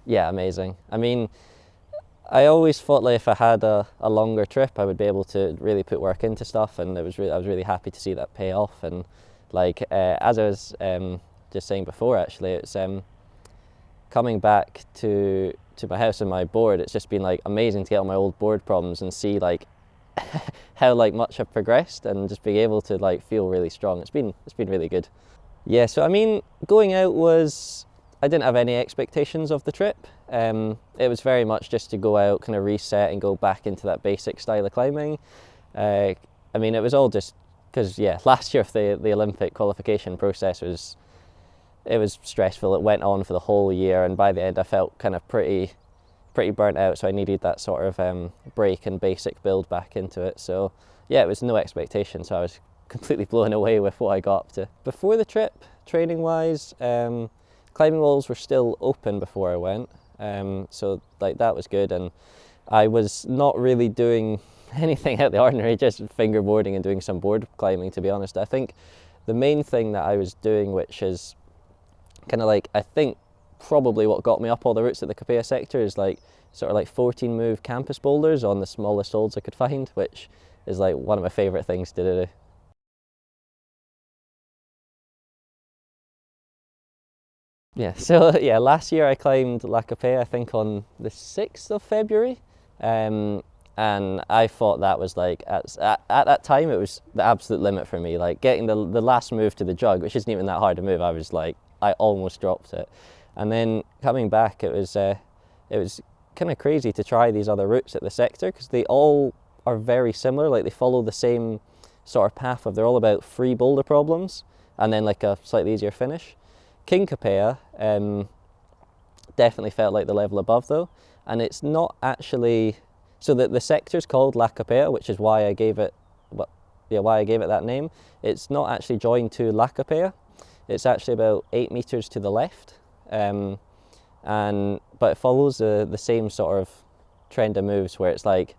Yeah, amazing. I mean, I always thought like if I had a longer trip, I would be able to really put work into stuff, and I was really happy to see that pay off. And like as I was just saying before, actually, it's coming back to my house and my board. It's just been like amazing to get on my old board problems and see like how like much I've progressed, and just being able to like feel really strong. It's been really good. Yeah, so I mean, going out was, I didn't have any expectations of the trip. It was very much just to go out, kind of reset and go back into that basic style of climbing. I mean, it was all just because, yeah, last year the Olympic qualification process was, it was stressful. It went on for the whole year, and by the end I felt kind of pretty burnt out, so I needed that sort of break and basic build back into it. So yeah, it was no expectation, so I was completely blown away with what I got up to. Before the trip, training wise, climbing walls were still open before I went, so like that was good, and I was not really doing anything out of the ordinary, just fingerboarding and doing some board climbing, to be honest. I think the main thing that I was doing, which is kind of like, I think probably what got me up all the routes at the Capella sector, is like sort of like 14 move campus boulders on the smallest holds I could find, which is like one of my favourite things to do. Yeah, so yeah, last year I climbed La Capella, I think on the 6th of February, and I thought that was like, at that time it was the absolute limit for me. Like getting the last move to the jug, which isn't even that hard to move, I was like, I almost dropped it. And then coming back, it was kind of crazy to try these other routes at the sector, because they all are very similar. Like they follow the same sort of path of, they're all about free boulder problems and then like a slightly easier finish. King Capella definitely felt like the level above though, and it's not actually, so that the sector's called La Capella, which is why I gave it, why I gave it that name. It's not actually joined to La Capella. It's actually about 8 meters to the left, but it follows the same sort of trend of moves, where it's like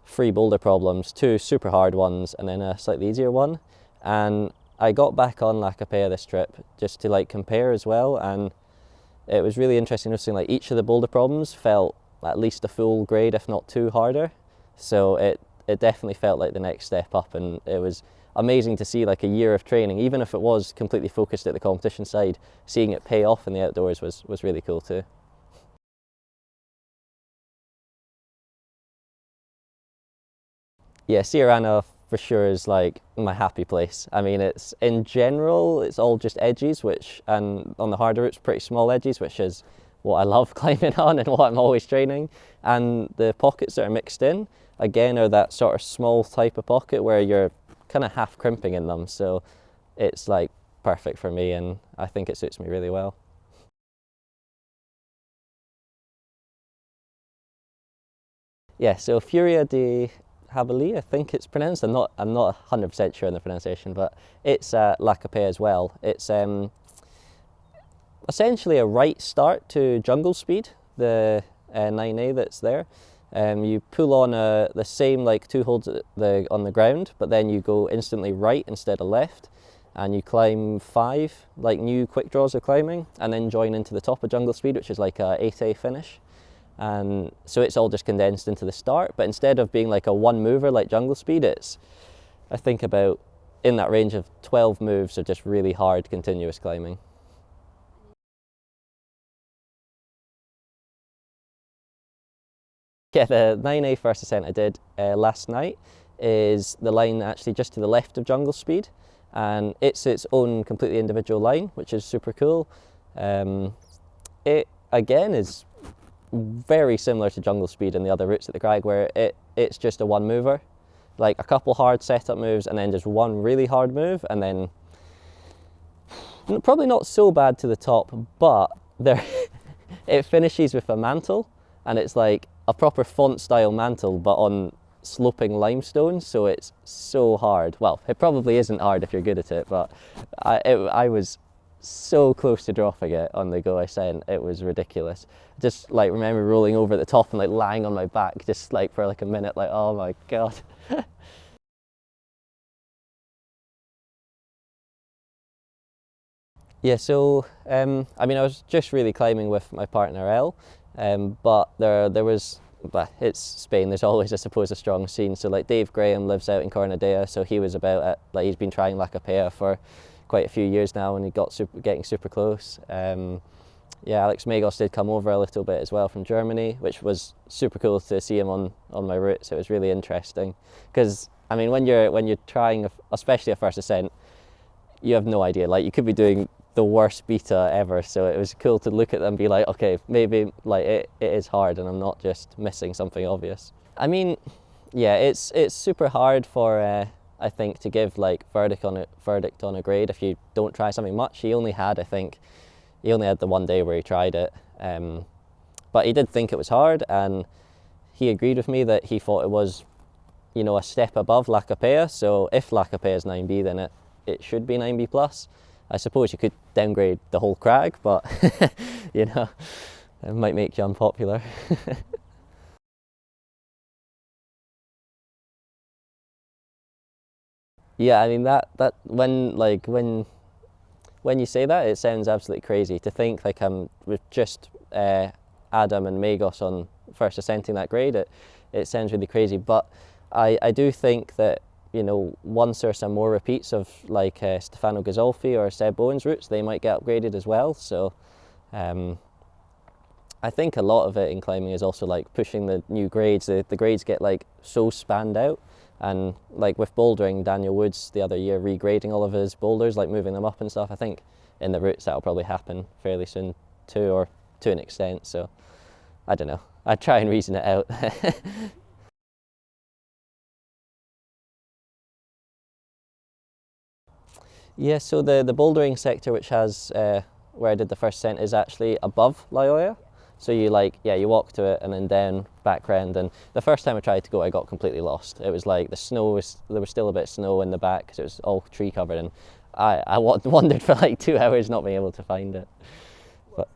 3 boulder problems, 2 super hard ones, and then a slightly easier one. And I got back on La Capella this trip just to like compare as well, and it was really interesting noticing like each of the boulder problems felt at least a full grade, if not 2 harder. So it definitely felt like the next step up, and it was amazing to see like a year of training, even if it was completely focused at the competition side, seeing it pay off in the outdoors was really cool too. Yeah, Siurana for sure is like my happy place. I mean, it's, in general, it's all just edges, which, and on the harder routes, pretty small edges, which is what I love climbing on and what I'm always training. And the pockets that are mixed in, again, are that sort of small type of pocket where you're kind of half crimping in them. So it's like perfect for me, and I think it suits me really well. Yeah, so Furia de Jabali, I think it's pronounced. I'm not 100% sure on the pronunciation, but it's La Capella as well. It's essentially a right start to jungle speed, the 9A that's there. You pull on the same like 2 holds on the ground, but then you go instantly right instead of left, and you climb 5 like new quick draws of climbing, and then join into the top of jungle speed, which is like a 8A finish. And so it's all just condensed into the start, but instead of being like a 1 mover like jungle speed, it's, I think, about in that range of 12 moves of just really hard continuous climbing. Yeah, the 9A first ascent I did last night is the line actually just to the left of jungle speed, and it's its own completely individual line, which is super cool. It again is very similar to jungle speed and the other routes at the crag, where it's just a 1 mover, like a couple hard setup moves and then just 1 really hard move, and then probably not so bad to the top, but there it finishes with a mantle, and it's like a proper font style mantle but on sloping limestone, so it's so hard. Well, it probably isn't hard if you're good at it, but I was so close to dropping it on the go ascent. It was ridiculous. Just like remember rolling over the top and like lying on my back just like for like a minute, like, oh my god. Yeah, so I mean, I was just really climbing with my partner Elle, but there was, but it's Spain. There's always, I suppose, a strong scene. So like Dave Graham lives out in Cornadea, so he was about at, like he's been trying La Capella for quite a few years now, and he got getting super close. Yeah, Alex Magos did come over a little bit as well from Germany, which was super cool to see him on my route. So it was really interesting because I mean, when you're trying, especially a first ascent, you have no idea. Like you could be doing the worst beta ever, so it was cool to look at them and be like, okay, maybe like it is hard and I'm not just missing something obvious. I mean, yeah, it's super hard for I think to give like verdict on a grade if you don't try something much. He only had, I think, he only had the one day where he tried it, but he did think it was hard, and he agreed with me that he thought it was, you know, a step above La Capella. So if La Capella is 9B, then it should be 9B plus. I suppose you could downgrade the whole crag, but you know, it might make you unpopular. Yeah, I mean that when you say that, it sounds absolutely crazy to think like I'm with just Adam and Magos on first ascenting that grade. It sounds really crazy, but I do think that, you know, once there's some more repeats of like Stefano Gazolfi or Seb Bowen's routes, they might get upgraded as well. So I think a lot of it in climbing is also like pushing the new grades. The grades get like so spanned out, and like with bouldering, Daniel Woods the other year regrading all of his boulders, like moving them up and stuff. I think in the routes that'll probably happen fairly soon too, or to an extent. So I don't know. I'd try and reason it out. Yeah, so the bouldering sector, which has where I did the first ascent, is actually above La Jolla. So you like, yeah, you walk to it and then down, back round. And the first time I tried to go, I got completely lost. It was like the snow was, there was still a bit of snow in the back because it was all tree covered, and I wandered for like 2 hours not being able to find it. But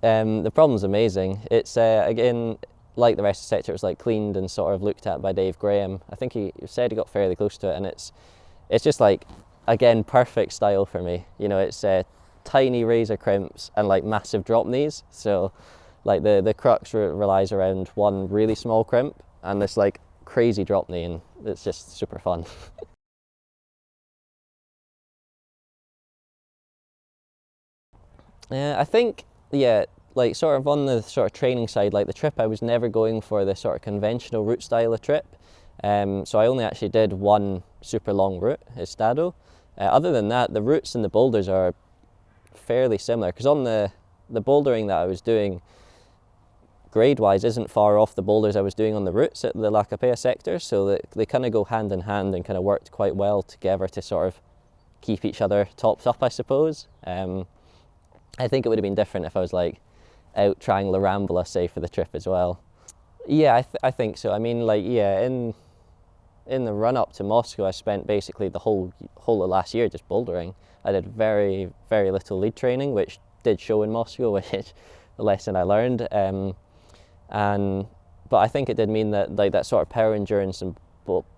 the problem's amazing. It's again, like the rest of the sector, it was like cleaned and sort of looked at by Dave Graham. I think he said he got fairly close to it, and it's just like, again, perfect style for me. You know, it's tiny razor crimps and like massive drop knees. So like the crux relies around one really small crimp and this like crazy drop knee, and it's just super fun. I think, yeah, like sort of on the sort of training side, like the trip, I was never going for the sort of conventional route style of trip. So I only actually did one super long route, Estado. Other than that, the routes and the boulders are fairly similar, because on the bouldering that I was doing, grade-wise, isn't far off the boulders I was doing on the routes at the La Capella sector, so that they kind of go hand in hand and kind of worked quite well together to sort of keep each other topped up, I suppose. I think it would have been different if I was like out trying La Rambla, say, for the trip as well. Yeah, I think so. I mean, like, yeah, in the run up to Moscow, I spent basically the whole of last year just bouldering. I did very, very little lead training, which did show in Moscow, which is a lesson I learned. But I think it did mean that like that sort of power endurance and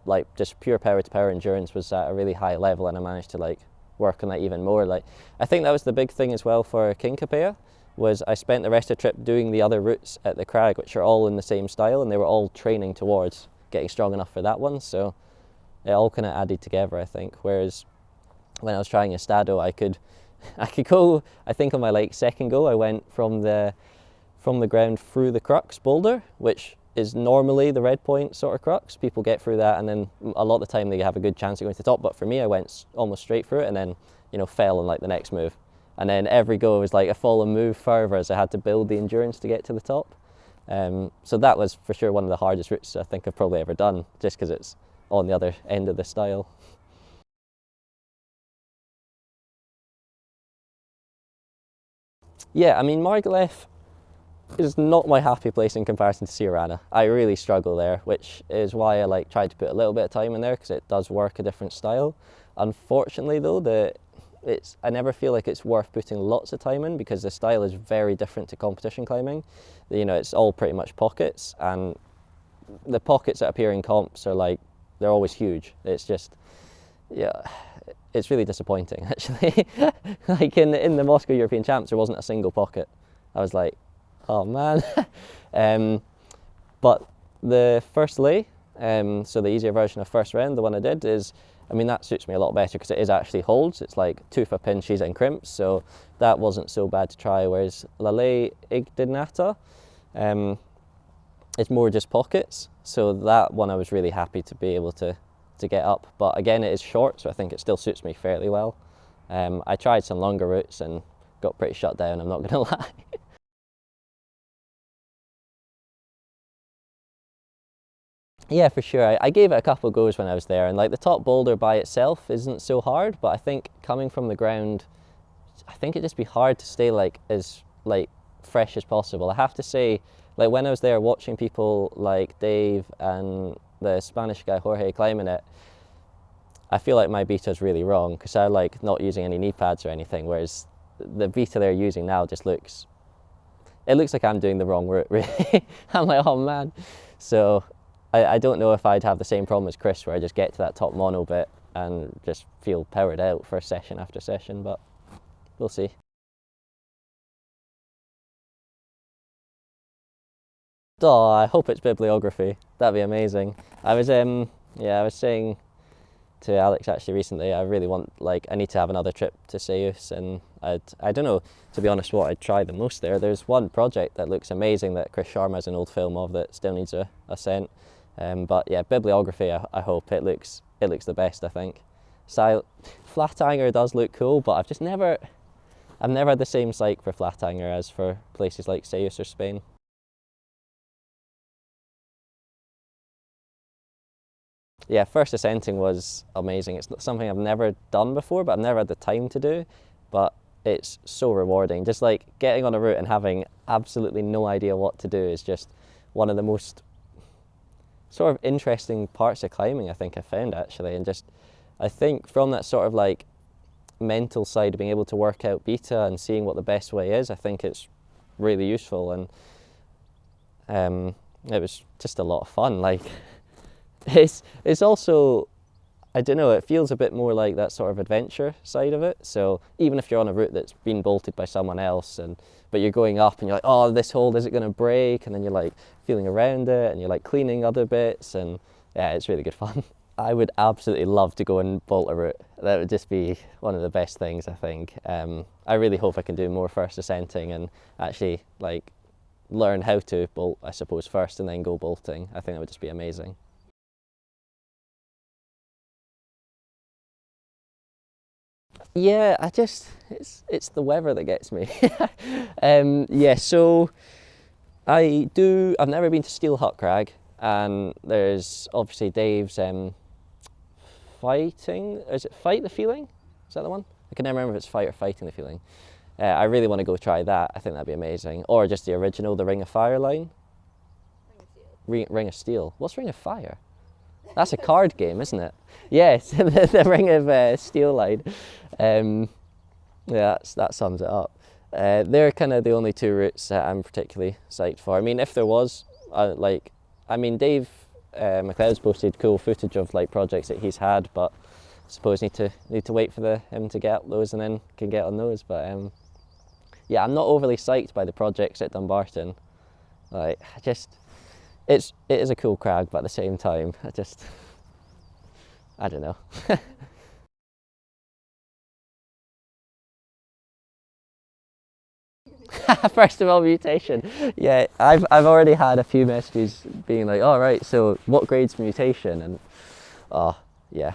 like just pure power to power endurance was at a really high level, and I managed to like work on that even more. Like I think that was the big thing as well for King Capella, was I spent the rest of the trip doing the other routes at the crag, which are all in the same style, and they were all training towards getting strong enough for that one. So it all kind of added together, I think. Whereas when I was trying Estado, I could go, I think on my like second go, I went from the ground through the crux boulder, which is normally the red point sort of crux. People get through that, and then a lot of the time they have a good chance of going to the top. But for me, I went almost straight through it, and then, you know, fell on like the next move. And then every go was like a fall and move further, as I had to build the endurance to get to the top. So that was for sure one of the hardest routes I think I've probably ever done, just because it's on the other end of the style. Yeah, I mean, Margalef is not my happy place in comparison to Siurana. I really struggle there, which is why I like tried to put a little bit of time in there, because it does work a different style. Unfortunately though, I never feel like it's worth putting lots of time in, because the style is very different to competition climbing. You know, it's all pretty much pockets, and the pockets that appear in comps are like, they're always huge. It's just, yeah, it's really disappointing actually. Like in the Moscow European Champs, there wasn't a single pocket. I was like, oh man. But the first lay, so the easier version of first round, the one I did is, I mean, that suits me a lot better because it is actually holds. It's like tufa, pinches and crimps, so that wasn't so bad to try. Whereas La Ley Igdinata, it's more just pockets. So that one I was really happy to be able to get up. But again, it is short, so I think it still suits me fairly well. I tried some longer routes and got pretty shut down, I'm not gonna lie. Yeah, for sure. I gave it a couple of goes when I was there, and like the top boulder by itself isn't so hard, but I think coming from the ground, I think it'd just be hard to stay like as like fresh as possible. I have to say, like when I was there watching people like Dave and the Spanish guy Jorge climbing it, I feel like my beta's really wrong because I like not using any knee pads or anything, whereas the beta they're using now just looks, it looks like I'm doing the wrong route really. I'm like, oh man. So I don't know if I'd have the same problem as Chris where I just get to that top mono bit and just feel powered out for session after session, but we'll see. Oh, I hope it's bibliography. That'd be amazing. I was I was saying to Alex actually recently, I really want, like, I need to have another trip to Ceuse, and I don't know, to be honest, what I'd try the most there. There's one project that looks amazing that Chris Sharma has an old film of that still needs a ascent. But yeah, bibliography, I hope it looks the best, I think. Flatanger does look cool, but I've never had the same psych for Flatanger as for places like Ceuse or Spain. Yeah, first ascenting was amazing. It's something I've never done before, but I've never had the time to do. But it's so rewarding. Just like getting on a route and having absolutely no idea what to do is just one of the most sort of interesting parts of climbing I think I found actually. And just, I think from that sort of like mental side of being able to work out beta and seeing what the best way is, I think it's really useful. And it was just a lot of fun. Like, it's also, I don't know, it feels a bit more like that sort of adventure side of it. So even if you're on a route that's been bolted by someone else, but you're going up and you're like, oh, this hold, is it going to break? And then you're like feeling around it and you're like cleaning other bits, and yeah, it's really good fun. I would absolutely love to go and bolt a route. That would just be one of the best things, I think. I really hope I can do more first ascenting and actually like learn how to bolt, I suppose, first and then go bolting. I think that would just be amazing. Yeah, it's the weather that gets me. Yeah, so I've never been to Steel Hut Crag, and there's obviously Dave's fighting, is it Fight the Feeling? Is that the one? I can never remember if it's Fight or Fighting the Feeling. I really want to go try that. I think that'd be amazing. Or just the original, the Ring of Fire line. Ring of Steel. What's Ring of Fire? That's a card game, isn't it? Yes, the Ring of Steel line. Yeah, that sums it up. They're kind of the only two routes that I'm particularly psyched for. I mean, if there was, Dave McLeod's posted cool footage of like projects that he's had, but I suppose need to wait for him to get up those and then can get on those. But yeah, I'm not overly psyched by the projects at Dumbarton. Like, it is a cool crag, but at the same time, I don't know. First of all, Mutation. Yeah, I've already had a few messages being like, all right, so what grade's Mutation? And oh yeah,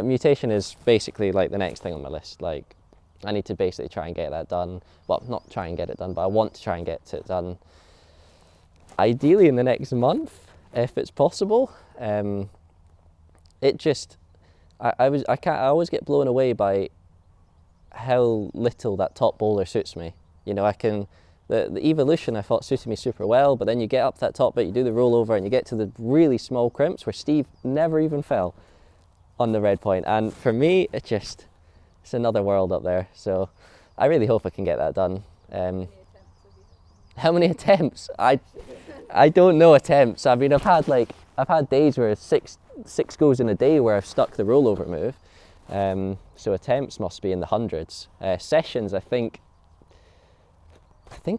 Mutation is basically like the next thing on my list. Like, I need to basically try and get that done. Well, not try and get it done, but I want to try and get it done. Ideally in the next month, if it's possible. It just, I always get blown away by how little that top boulder suits me. You know, the evolution I thought suited me super well, but then you get up that top bit, you do the rollover, and you get to the really small crimps where Steve never even fell on the red point. And for me, it's another world up there. So I really hope I can get that done. How many attempts? I don't know attempts. I mean, I've had days where six goes in a day where I've stuck the rollover move, So attempts must be in the hundreds. Sessions, I think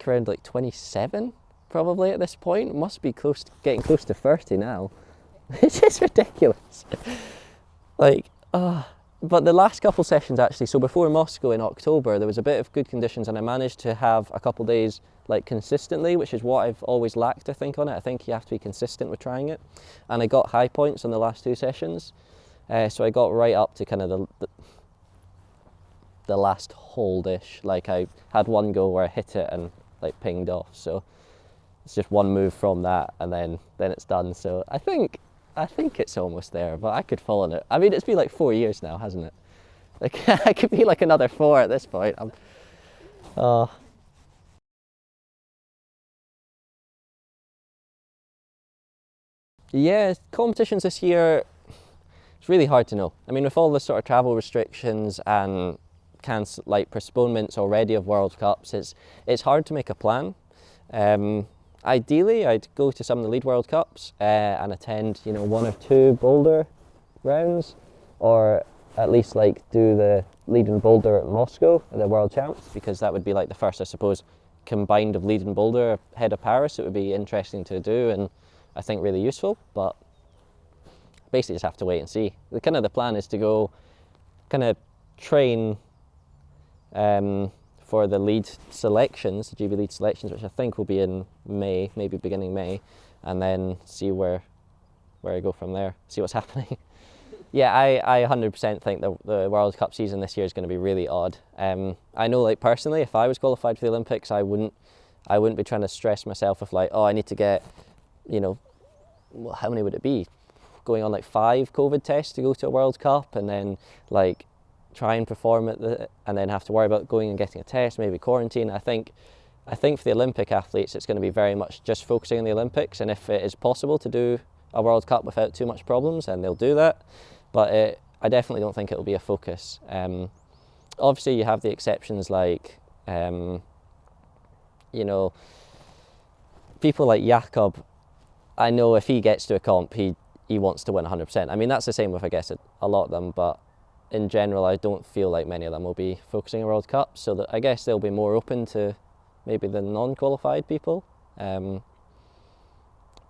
around like 27 probably at this point. Must be getting close to 30 now. It's just ridiculous. Like, but the last couple sessions actually, so before Moscow in October, there was a bit of good conditions and I managed to have a couple days like consistently, which is what I've always lacked, I think, on it. I think you have to be consistent with trying it. And I got high points on the last 2 sessions. So I got right up to kind of the last hold-ish. Like I had one go where I hit it and like pinged off. So it's just one move from that and then it's done. So I think it's almost there, but I could fall on it. I mean, it's been like 4 years now, hasn't it? Like I could be like another 4 at this point. Yeah, competitions this year, it's really hard to know. I mean, with all the sort of travel restrictions and postponements already of World Cups, it's hard to make a plan. Ideally, I'd go to some of the lead World Cups and attend, 1 or 2 boulder rounds, or at least like do the lead and boulder at Moscow at the World Champs, because that would be like the first, I suppose, combined of lead and boulder ahead of Paris. It would be interesting to do and I think really useful, but basically just have to wait and see. The plan is to go kind of train for the lead selections, the GB lead selections, which I think will be in May, maybe beginning May, and then see where I go from there, see what's happening. Yeah, I 100% think the World Cup season this year is going to be really odd. I know, like personally, if I was qualified for the Olympics, I wouldn't be trying to stress myself with like, oh, I need to get, how many would it be? Going on like 5 COVID tests to go to a World Cup, and then like try and perform and then have to worry about going and getting a test, maybe quarantine. I think for the Olympic athletes, it's going to be very much just focusing on the Olympics, and if it is possible to do a World Cup without too much problems, then they'll do that. But I definitely don't think it will be a focus. Obviously, you have the exceptions like, people like Jakob. I know if he gets to a comp, he wants to win 100%. I mean, that's the same with, I guess, a lot of them, but in general, I don't feel like many of them will be focusing on World Cup, so that I guess they'll be more open to maybe the non-qualified people. But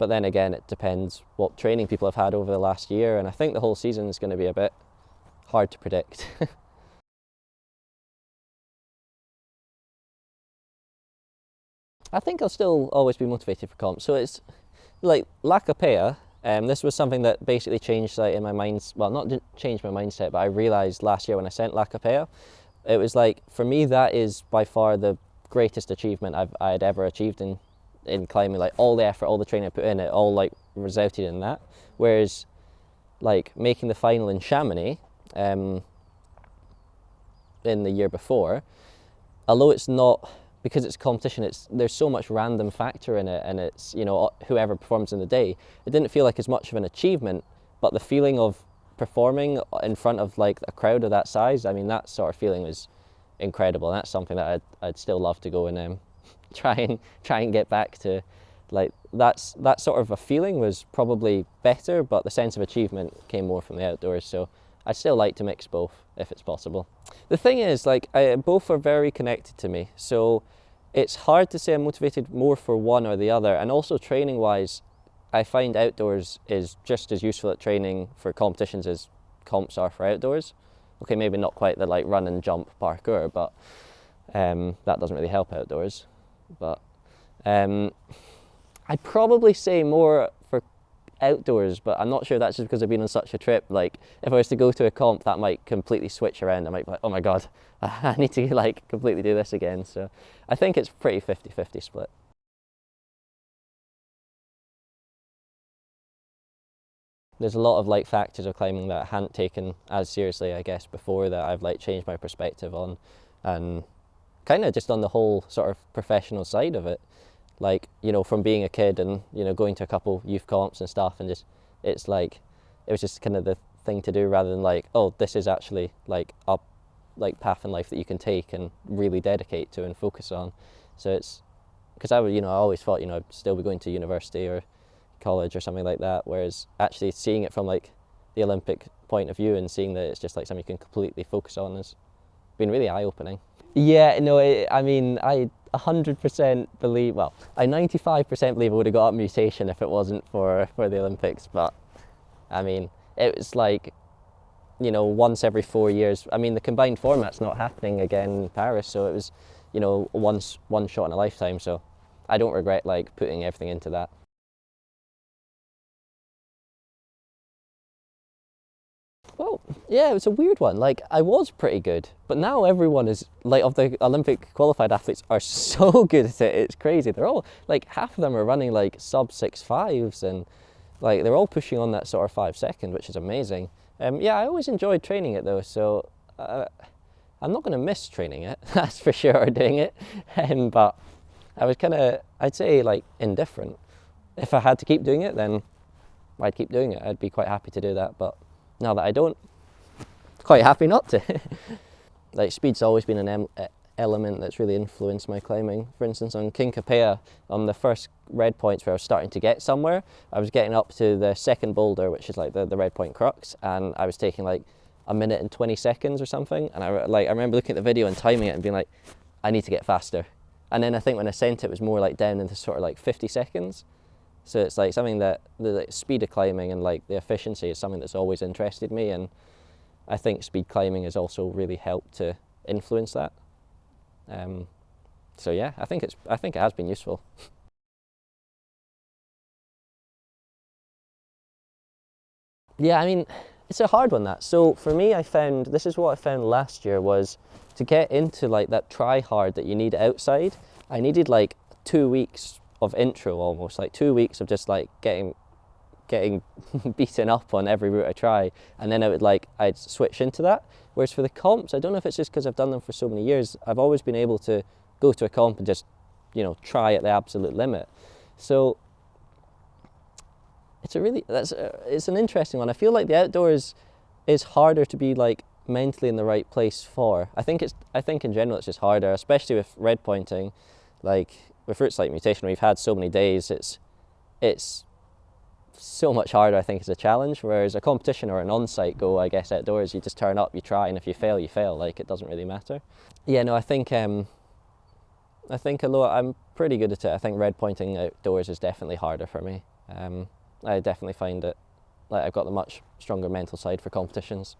then again, it depends what training people have had over the last year, and I think the whole season is going to be a bit hard to predict. I think I'll still always be motivated for comps. So it's like La Capella. This was something that basically changed in my mind. Well, not changed my mindset, but I realised last year when I sent La Capella, it was like, for me, that is by far the greatest achievement I had ever achieved in climbing. Like all the effort, all the training I put in, it all like resulted in that. Whereas like making the final in Chamonix in the year before, although it's not, because it's competition, there's so much random factor in it, and it's whoever performs in the day, it didn't feel like as much of an achievement, but the feeling of performing in front of like a crowd of that size, I mean, that sort of feeling was incredible, and that's something that I'd still love to go and try and get back to. Like that sort of a feeling was probably better, but the sense of achievement came more from the outdoors. So I'd still like to mix both if it's possible. The thing is, like, both are very connected to me, so it's hard to say I'm motivated more for one or the other. And also training wise, I find outdoors is just as useful at training for competitions as comps are for outdoors. Okay, maybe not quite the like run and jump parkour, but that doesn't really help outdoors. But I'd probably say more for outdoors, but I'm not sure that's just because I've been on such a trip. Like if I was to go to a comp, that might completely switch around. I might be like, oh my god, I need to like completely do this again. So I think it's pretty 50-50 split. There's a lot of like factors of climbing that I hadn't taken as seriously, I guess, before, that I've like changed my perspective on, and kind of just on the whole sort of professional side of it. Like, from being a kid and, going to a couple youth comps and stuff, and just, it was just kind of the thing to do, rather than like, oh, this is actually like a path in life that you can take and really dedicate to and focus on. So it's, because I always thought, I'd still be going to university or college or something like that, whereas actually seeing it from like the Olympic point of view and seeing that it's just like something you can completely focus on has been really eye-opening. Yeah, no, I mean, I 100% believe, well, I 95% believe I would have got up Mutation if it wasn't for the Olympics, but I mean, it was like, you know, once every 4 years. I mean, the combined format's not happening again in Paris, so it was, you know, one shot in a lifetime, so I don't regret like putting everything into that. Well, yeah, it was a weird one. Like, I was pretty good, but now everyone is, like, of the Olympic qualified athletes are so good at it. It's crazy. They're all, like, half of them are running, like, sub 6.5s, and, like, they're all pushing on that sort of 5 second, which is amazing. Yeah, I always enjoyed training it, though, so I'm not going to miss training it, that's for sure, doing it. But I was kind of, I'd say, like, indifferent. If I had to keep doing it, then I'd keep doing it. I'd be quite happy to do that, but now that I don't, quite happy not to. Like, speed's always been an element that's really influenced my climbing. For instance, on King Capella, on the first red points where I was starting to get somewhere, I was getting up to the second boulder, which is like the red point crux, and I was taking like 1 minute and 20 seconds or something. And I remember looking at the video and timing it and being like, I need to get faster. And then I think when I sent it was more like down into sort of like 50 seconds. So it's like something that the speed of climbing and like the efficiency is something that's always interested me, and I think speed climbing has also really helped to influence that. So yeah, I think it has been useful. Yeah, I mean, it's a hard one, that. So for me, this is what I found last year, was to get into like that try hard that you need outside, I needed like 2 weeks of intro, almost like 2 weeks of just like getting beaten up on every route I try, and then I'd switch into that. Whereas for the comps, I don't know if it's just because I've done them for so many years, I've always been able to go to a comp and just, you know, try at the absolute limit. So it's it's an interesting one. I feel like the outdoors is harder to be like mentally in the right place for. I think in general it's just harder, especially with red pointing. Like with routes like Mutation, we've had so many days, it's so much harder, I think, as a challenge. Whereas a competition or an on-site go, I guess outdoors, you just turn up, you try, and if you fail, you fail. Like, it doesn't really matter. Yeah, no, I think although I'm pretty good at it, I think red pointing outdoors is definitely harder for me. I definitely find it, like, I've got the much stronger mental side for competitions.